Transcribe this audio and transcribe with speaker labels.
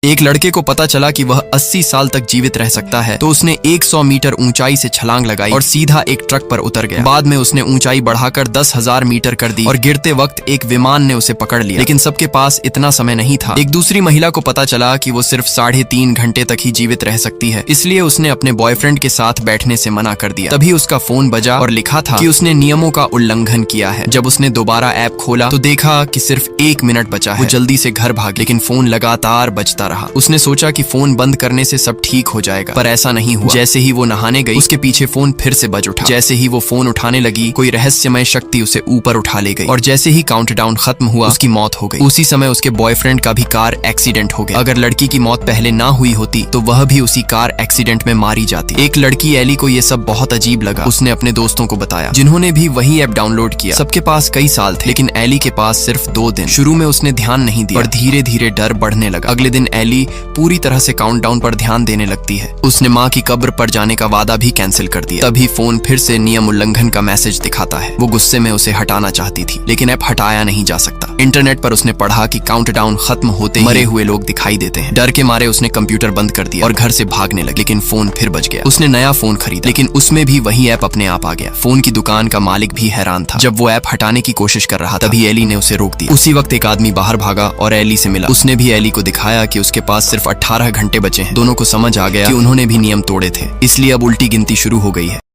Speaker 1: एक लड़के को पता चला कि वह 80 साल तक जीवित रह सकता है, तो उसने 100 मीटर ऊंचाई से छलांग लगाई और सीधा एक ट्रक पर उतर गया। बाद में उसने ऊंचाई बढ़ाकर 10,000 मीटर कर दी और गिरते वक्त एक विमान ने उसे पकड़ लिया, लेकिन सबके पास इतना समय नहीं था। एक दूसरी महिला को पता चला कि वो सिर्फ 3.5 घंटे तक ही जीवित रह सकती है, इसलिए उसने अपने बॉयफ्रेंड के साथ बैठने से मना कर दिया। तभी उसका फोन बजा और लिखा था कि उसने नियमों का उल्लंघन किया है। जब उसने दोबारा ऐप खोला तो देखा कि सिर्फ 1 मिनट बचा है। वो जल्दी से घर भाग, लेकिन फोन लगातार बजता रहा। उसने सोचा कि फोन बंद करने से सब ठीक हो जाएगा, पर ऐसा नहीं हुआ। जैसे ही वो नहाने गई, उसके पीछे फोन फिर से बज उठा। जैसे ही वो फोन उठाने लगी, कोई रहस्यमय शक्ति उसे ऊपर उठा ले गई और जैसे ही काउंटडाउन खत्म हुआ, उसकी मौत हो गई। उसी समय उसके बॉयफ्रेंड का भी कार एक्सीडेंट हो गया। अगर लड़की की मौत पहले ना हुई होती तो वह भी उसी कार एक्सीडेंट में मारी जाती। एक लड़की एली को ये सब बहुत अजीब लगा। उसने अपने दोस्तों को बताया, जिन्होंने भी वही ऐप डाउनलोड किया। सबके पास कई साल थे, लेकिन एली के पास सिर्फ 2 दिन। शुरू में उसने ध्यान नहीं दिया और धीरे धीरे डर बढ़ने लगा। अगले दिन एली पूरी तरह से काउंटडाउन पर ध्यान देने लगती है। उसने माँ की कब्र पर जाने का वादा भी कैंसिल कर दिया। तभी फोन फिर से नियम उल्लंघन का मैसेज दिखाता है। वो गुस्से में उसे हटाना चाहती थी, लेकिन ऐप हटाया नहीं जा सकता। इंटरनेट पर उसने पढ़ा कि काउंटडाउन खत्म होते ही मरे हुए लोग दिखाई देते हैं। डर के मारे उसने कंप्यूटर बंद कर दिया और घर से भागने लगी, लेकिन फोन फिर बज गया। उसने नया फोन खरीदा, लेकिन उसमें भी वही ऐप अपने आप आ गया। फोन की दुकान का मालिक भी हैरान था। जब वो ऐप हटाने की कोशिश कर रहा था, तभी एली ने उसे रोक दिया। उसी वक्त एक आदमी बाहर भागा और एली से मिला। उसने भी एली को दिखाया कि उसके पास सिर्फ 18 घंटे बचे हैं। दोनों को समझ आ गया कि उन्होंने भी नियम तोड़े थे, इसलिए अब उल्टी गिनती शुरू हो गई है।